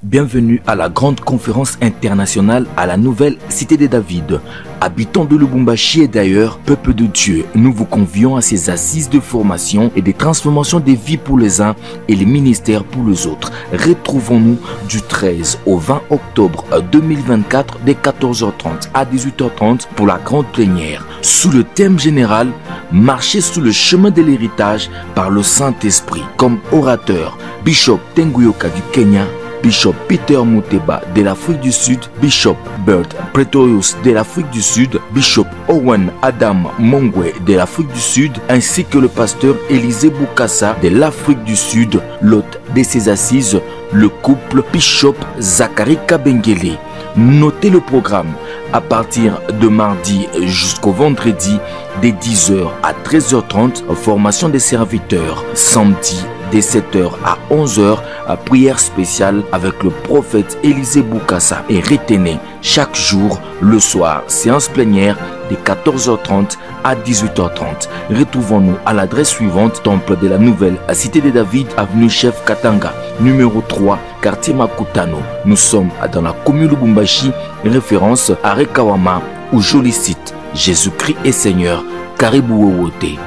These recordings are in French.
Bienvenue à la grande conférence internationale à la nouvelle cité de David. Habitants de Lubumbashi et d'ailleurs, peuple de Dieu, nous vous convions à ces assises de formation et de transformation des vies pour les uns et les ministères pour les autres. Retrouvons-nous du 13 au 20 octobre 2024 de 14h30 à 18h30 pour la grande plénière. Sous le thème général, marcher sous le chemin de l'héritage par le Saint-Esprit. Comme orateur, Bishop Tenguyoka du Kenya, Bishop Peter Muteba de l'Afrique du Sud, Bishop Bert Pretorius de l'Afrique du Sud, Bishop Owen Adam Mongwe de l'Afrique du Sud, ainsi que le pasteur Élisée Boukassa de l'Afrique du Sud. L'hôte de ces assises, le couple Bishop Zachary Kabengele. Notez le programme à partir de mardi jusqu'au vendredi de 10h à 13h30, formation des serviteurs. Samedi de 7h à 11h, prière spéciale avec le prophète Élisée Boukassa. Et retenez, chaque jour, le soir, séance plénière de 14h30 à 18h30. Retrouvons-nous à l'adresse suivante, Temple de la Nouvelle Cité de David, avenue Chef Katanga, numéro 3, quartier Makutano. Nous sommes dans la commune Lubumbashi, référence à Rekawama ou joli site. Jésus-Christ est Seigneur, Karibu Wowote.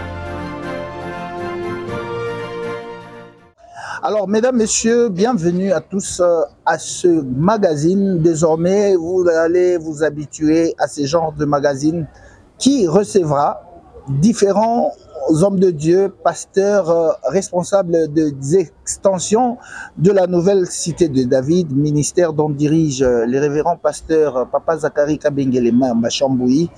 Alors, mesdames, messieurs, bienvenue à tous à ce magazine. Désormais, vous allez vous habituer à ce genre de magazine qui recevra différents hommes de Dieu, pasteurs, responsables des extensions de la nouvelle cité de David, ministère dont dirige les révérends pasteurs Papa Zachary Kabengele Mbachamboui.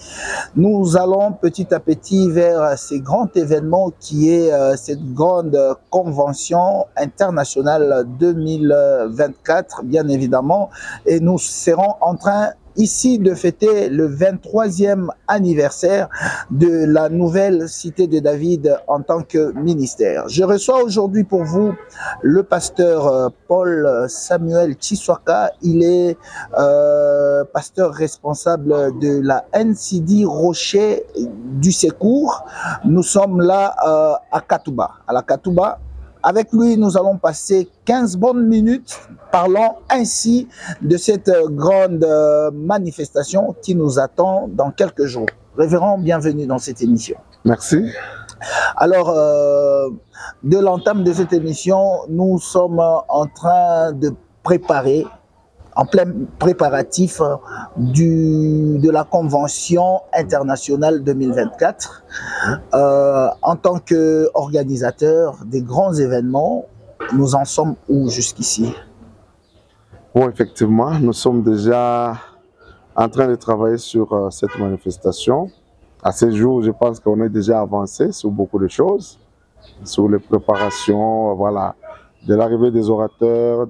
Nous allons petit à petit vers ces grands événements qui est cette grande convention internationale 2024, bien évidemment, et nous serons en train ici de fêter le 23e anniversaire de la nouvelle cité de David en tant que ministère. Je reçois aujourd'hui pour vous le pasteur Paul Samuel Chiswaka. Il est pasteur responsable de la NCD Rocher du Secours. Nous sommes là à Katouba, à la Katouba. Avec lui, nous allons passer 15 bonnes minutes parlant ainsi de cette grande manifestation qui nous attend dans quelques jours. Révérend, bienvenue dans cette émission. Merci. Alors, de l'entame de cette émission, nous sommes en train de préparer, en plein préparatif de la Convention internationale 2024. En tant qu'organisateur des grands événements, nous en sommes où jusqu'ici? Bon, effectivement, nous sommes déjà en train de travailler sur cette manifestation. À ce jour, je pense qu'on est déjà avancé sur beaucoup de choses, sur les préparations, voilà, de l'arrivée des orateurs.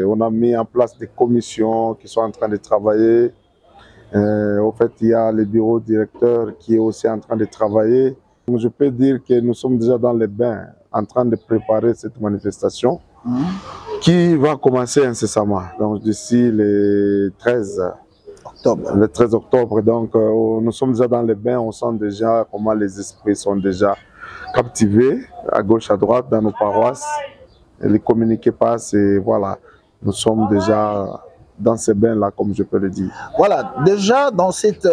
On a mis en place des commissions qui sont en train de travailler. Au fait, il y a le bureau directeur qui est aussi en train de travailler. Donc, je peux dire que nous sommes déjà dans les bains en train de préparer cette manifestation qui va commencer incessamment. Donc d'ici le 13 octobre. Le 13 octobre. Donc nous sommes déjà dans les bains, on sent déjà comment les esprits sont déjà captivés à gauche, à droite dans nos paroisses. Et les communiqués passent et voilà, nous sommes déjà dans ces bains-là, comme je peux le dire. Voilà, déjà dans cette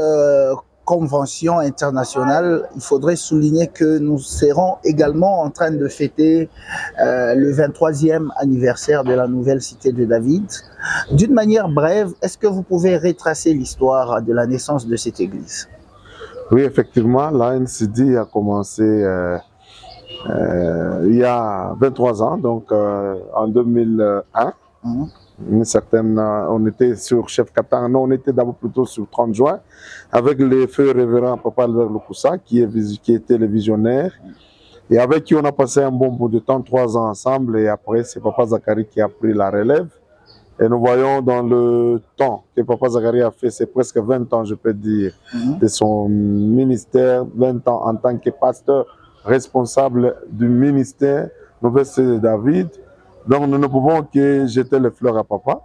convention internationale, il faudrait souligner que nous serons également en train de fêter le 23e anniversaire de la nouvelle cité de David. D'une manière brève, est-ce que vous pouvez retracer l'histoire de la naissance de cette église? Oui, effectivement, la NCD a commencé il y a 23 ans, donc en 2001. Une certaine, on était sur Chef Katanga, non, on était d'abord plutôt sur 30 juin, avec le feu révérend Papa Albert Lukusa, qui était le visionnaire, et avec qui on a passé un bon bout de temps, 3 ans ensemble, et après c'est Papa Zachary qui a pris la relève. Et nous voyons dans le temps que Papa Zachary a fait, c'est presque 20 ans, je peux dire, de son ministère, 20 ans en tant que pasteur responsable du ministère Nouvelle Cité de David. Donc nous ne pouvons que jeter les fleurs à Papa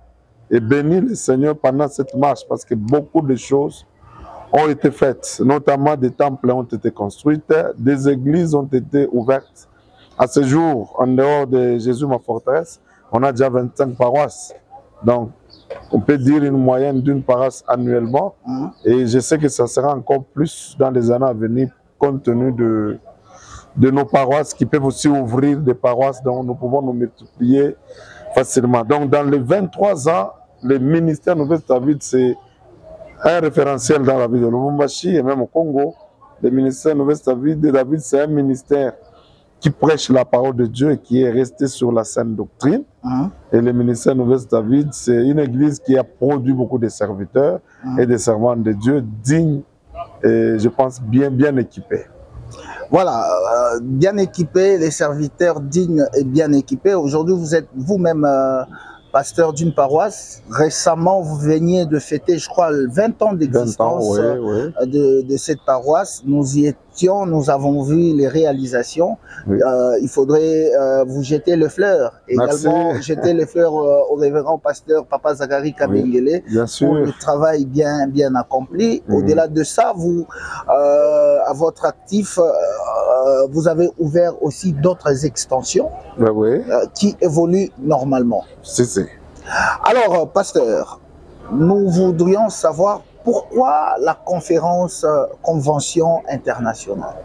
et bénir le Seigneur pendant cette marche parce que beaucoup de choses ont été faites, notamment des temples ont été construits, des églises ont été ouvertes. À ce jour, en dehors de Jésus ma forteresse, on a déjà 25 paroisses. Donc, on peut dire une moyenne d'une paroisse annuellement. Et je sais que ça sera encore plus dans les années à venir, compte tenu de nos paroisses qui peuvent aussi ouvrir des paroisses dont nous pouvons nous multiplier facilement. Donc, dans les 23 ans, le ministère Nouvelle David, c'est un référentiel dans la vie de Lubumbashi et même au Congo. Le ministère Nouvelle David, c'est un ministère qui prêche la parole de Dieu et qui est resté sur la saine doctrine. Et le ministère Nouvelle David, c'est une église qui a produit beaucoup de serviteurs et des servants de Dieu dignes et je pense bien équipés. Voilà, bien équipés, les serviteurs dignes et bien équipés. Aujourd'hui, vous êtes vous-même pasteur d'une paroisse. Récemment, vous veniez de fêter, je crois, 20 ans d'existence de cette paroisse. Nous y étions, nous avons vu les réalisations. Il faudrait vous jeter les fleurs. Également, jeter les fleurs au révérend pasteur Papa Zakari Kabengele pour le travail bien accompli. Au-delà de ça, vous, à votre actif, vous avez ouvert aussi d'autres extensions qui évoluent normalement. Alors, pasteur, nous voudrions savoir pourquoi la conférence convention internationale.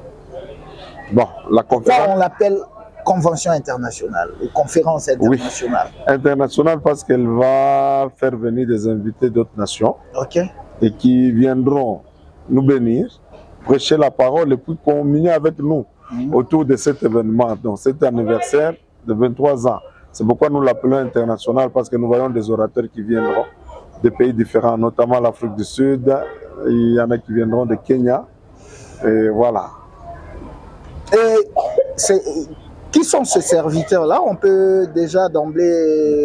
Bon, la conférence... Pourquoi on l'appelle convention internationale ou conférence internationale? Internationale parce qu'elle va faire venir des invités d'autres nations et qui viendront nous bénir, prêcher la parole et puis communier avec nous autour de cet événement, donc cet anniversaire de 23 ans. C'est pourquoi nous l'appelons international, parce que nous voyons des orateurs qui viendront de pays différents, notamment l'Afrique du Sud, il y en a qui viendront de Kenya, et voilà. Et qui sont ces serviteurs-là? On peut déjà d'emblée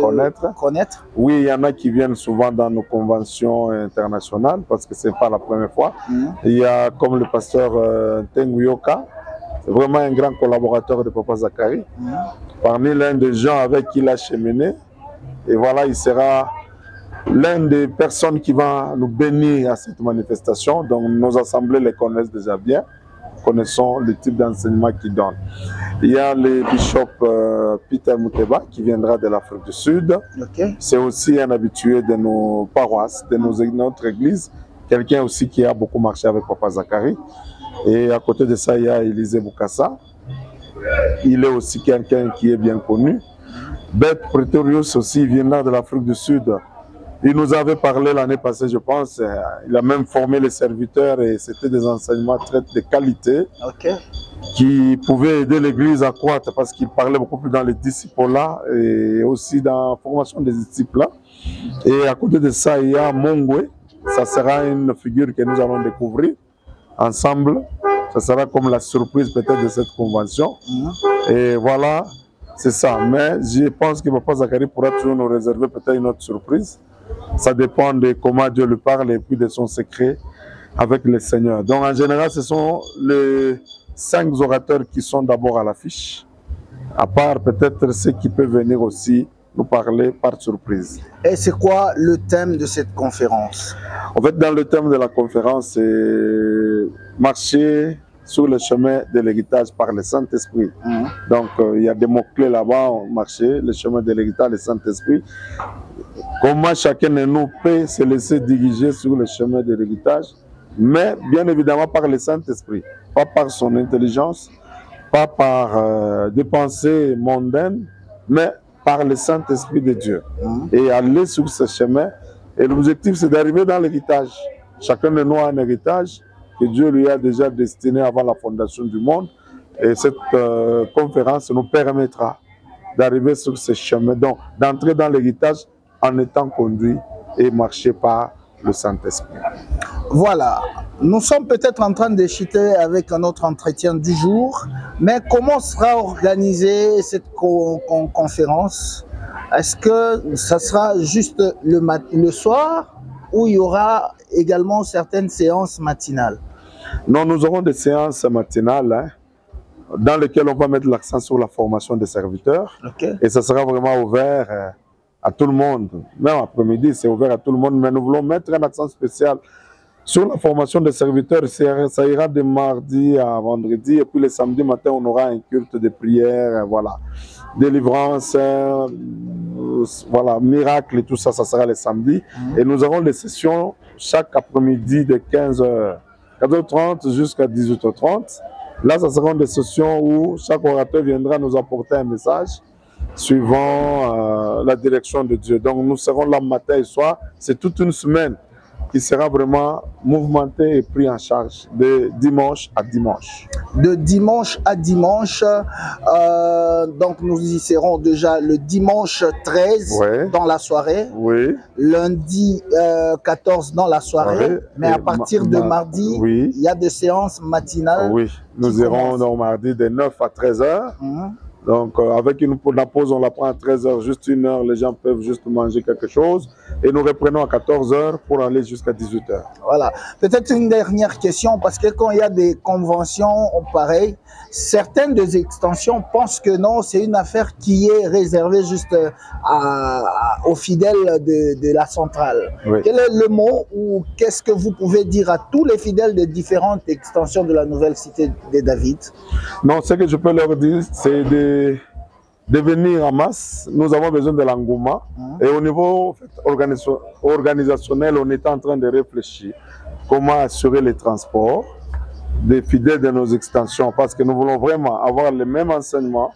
connaître. Oui, il y en a qui viennent souvent dans nos conventions internationales, parce que ce n'est pas la première fois. Il y a comme le pasteur Tenguyoka, c'est vraiment un grand collaborateur de Papa Zakari. Parmi l'un des gens avec qui il a cheminé. Et voilà, il sera l'un des personnes qui va nous bénir à cette manifestation. Donc nos assemblées les connaissent déjà bien. Connaissons le type d'enseignement qu'ils donnent. Il y a le bishop Peter Muteba qui viendra de l'Afrique du Sud. C'est aussi un habitué de nos paroisses, de notre église. Quelqu'un aussi qui a beaucoup marché avec Papa Zakari. Et à côté de ça, il y a Élisée Boukassa. Il est aussi quelqu'un qui est bien connu. Beth Pretorius aussi viendra de l'Afrique du Sud. Il nous avait parlé l'année passée, je pense. Il a même formé les serviteurs et c'était des enseignements très de qualité qui pouvaient aider l'Église à croître parce qu'il parlait beaucoup plus dans les disciples-là et aussi dans la formation des disciples-là. Et à côté de ça, il y a Mongwe. Ça sera une figure que nous allons découvrir ensemble. Ça sera comme la surprise peut-être de cette convention. Et voilà, c'est ça. Mais je pense que Papa Zakari pourra toujours nous réserver peut-être une autre surprise. Ça dépend de comment Dieu lui parle et puis de son secret avec le Seigneur. Donc en général, ce sont les 5 orateurs qui sont d'abord à l'affiche. À part peut-être ceux qui peuvent venir aussi nous parler par surprise. Et c'est quoi le thème de cette conférence? En fait, dans le thème de la conférence, c'est marcher sur le chemin de l'héritage par le Saint-Esprit. Donc, il y a des mots-clés là-bas, marcher, le chemin de l'héritage, le Saint-Esprit. Comment chacun de nous peut se laisser diriger sur le chemin de l'héritage, mais bien évidemment par le Saint-Esprit, pas par son intelligence, pas par des pensées mondaines, mais par le Saint-Esprit de Dieu. Et aller sur ce chemin. Et l'objectif, c'est d'arriver dans l'héritage. Chacun de nous a un héritage que Dieu lui a déjà destiné avant la fondation du monde. Et cette conférence nous permettra d'arriver sur ce chemin, donc d'entrer dans l'héritage en étant conduit et marcher par le Saint-Esprit. Voilà, nous sommes peut-être en train de chuter avec un autre entretien du jour, mais comment sera organisée cette conférence? Est-ce que ça sera juste le soir ou il y aura également certaines séances matinales? Non, nous aurons des séances matinales dans lesquelles on va mettre l'accent sur la formation des serviteurs. Et ça sera vraiment ouvert à tout le monde. Même après-midi, c'est ouvert à tout le monde, mais nous voulons mettre un accent spécial sur la formation des serviteurs. Ça ira de mardi à vendredi, et puis le samedi matin, on aura un culte de prière, voilà. délivrance, voilà, miracle et tout ça, ça sera les samedis. Et nous aurons des sessions chaque après-midi de 14h30 jusqu'à 18h30. Là, ça seront des sessions où chaque orateur viendra nous apporter un message suivant la direction de Dieu. Donc nous serons là matin et soir. C'est toute une semaine qui sera vraiment mouvementée et pris en charge de dimanche à dimanche. De dimanche à dimanche, donc nous y serons déjà le dimanche 13 dans la soirée, lundi 14 dans la soirée, mais à partir de mardi, il y a des séances matinales. Oui, nous irons dans mardi de 9 à 13h. Donc, avec la pause, on la prend à 13h, juste une heure, les gens peuvent juste manger quelque chose. Et nous reprenons à 14h pour aller jusqu'à 18h. Voilà. Peut-être une dernière question, parce que quand il y a des conventions pareilles, certaines des extensions pensent que non, c'est une affaire qui est réservée juste aux fidèles de la centrale. Quel est le mot ou qu'est-ce que vous pouvez dire à tous les fidèles des différentes extensions de la nouvelle cité de David? Non, ce que je peux leur dire, c'est de venir en masse. Nous avons besoin de l'engouement. Et au niveau organisationnel, on est en train de réfléchir comment assurer les transports des fidèles de nos extensions, parce que nous voulons vraiment avoir les mêmes enseignements,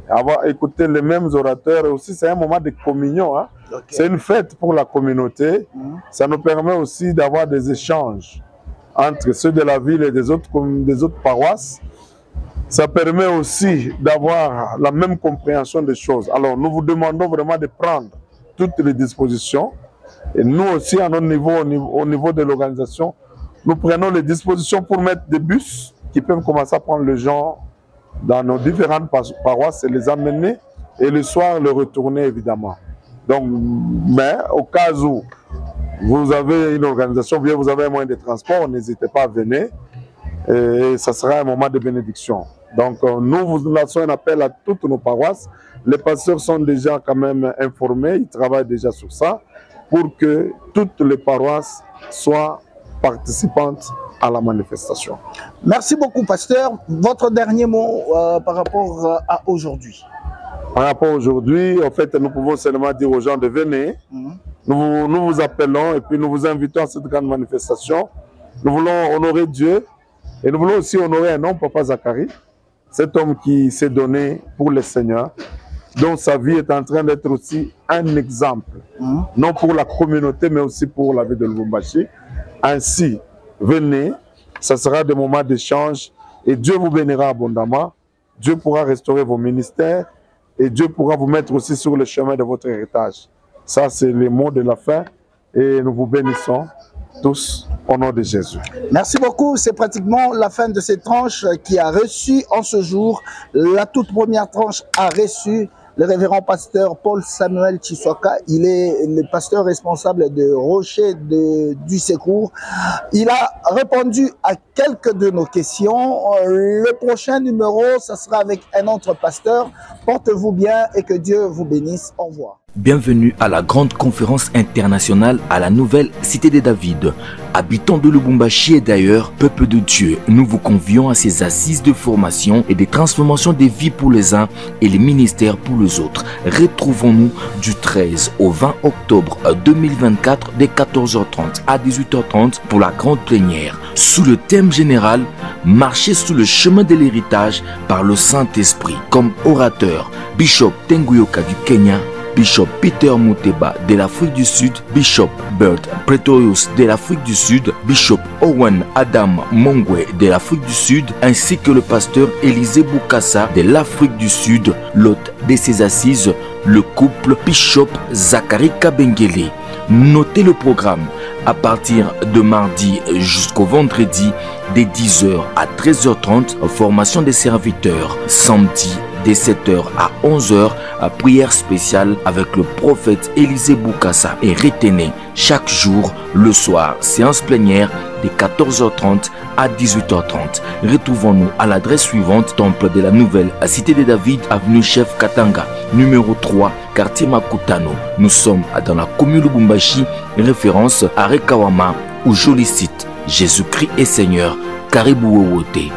avoir écouté les mêmes orateurs. Et aussi, c'est un moment de communion. C'est une fête pour la communauté. Ça nous permet aussi d'avoir des échanges entre ceux de la ville et des autres paroisses. Ça permet aussi d'avoir la même compréhension des choses. Alors, nous vous demandons vraiment de prendre toutes les dispositions. Et nous aussi, à notre niveau, au niveau de l'organisation, nous prenons les dispositions pour mettre des bus qui peuvent commencer à prendre les gens dans nos différentes paroisses et les amener. Et le soir, le retourner, évidemment. Donc, mais au cas où vous avez une organisation, bien vous avez un moyen de transport, n'hésitez pas à venir. Et ça sera un moment de bénédiction. Donc nous vous lançons un appel à toutes nos paroisses. Les pasteurs sont déjà quand même informés, ils travaillent déjà sur ça, pour que toutes les paroisses soient participantes à la manifestation. Merci beaucoup, pasteur. Votre dernier mot par rapport à aujourd'hui? Par rapport à aujourd'hui, en fait, nous pouvons seulement dire aux gens de venir. Nous vous appelons et puis nous vous invitons à cette grande manifestation. Nous voulons honorer Dieu. Et nous voulons aussi honorer un homme, Papa Zacharie, cet homme qui s'est donné pour le Seigneur, dont sa vie est en train d'être aussi un exemple, non pour la communauté, mais aussi pour la vie de Lubumbashi. Ainsi, venez, ça sera des moments d'échange et Dieu vous bénira abondamment. Dieu pourra restaurer vos ministères et Dieu pourra vous mettre aussi sur le chemin de votre héritage. Ça, c'est les mots de la fin et nous vous bénissons tous au nom de Jésus. Merci beaucoup. C'est pratiquement la fin de cette tranche qui a reçu en ce jour. La toute première tranche a reçu le révérend pasteur Paul Samuel Chiswaka. Il est le pasteur responsable de Rocher du Secours. Il a répondu à quelques de nos questions. Le prochain numéro, ça sera avec un autre pasteur. Portez-vous bien et que Dieu vous bénisse. Au revoir. Bienvenue à la grande conférence internationale à la nouvelle cité de David. Habitants de Lubumbashi et d'ailleurs, peuple de Dieu, nous vous convions à ces assises de formation et de transformation des vies pour les uns et les ministères pour les autres. Retrouvons-nous du 13 au 20 octobre 2024 de 14h30 à 18h30 pour la grande plénière. Sous le thème général, marcher sous le chemin de l'héritage par le Saint-Esprit. Comme orateur, Bishop Tenguyoka du Kenya, Bishop Peter Muteba de l'Afrique du Sud, Bishop Bert Pretorius de l'Afrique du Sud, Bishop Owen Adam Mongwe de l'Afrique du Sud, ainsi que le pasteur Élisée Boukassa de l'Afrique du Sud. L'hôte de ces assises, le couple Bishop Zacharie Kabengele. Notez le programme à partir de mardi jusqu'au vendredi de 10h à 13h30, formation des serviteurs. Samedi de 7h à 11h, prière spéciale avec le prophète Élisée Boukassa. Et retenez, chaque jour, le soir, séance plénière de 14h30 à 18h30. Retrouvons-nous à l'adresse suivante, Temple de la Nouvelle, à Cité de David, avenue Chef Katanga, numéro 3, quartier Makutano. Nous sommes dans la commune Lubumbashi, référence à Rekawama, ou joli site. Jésus-Christ est Seigneur, Karibu Wowote.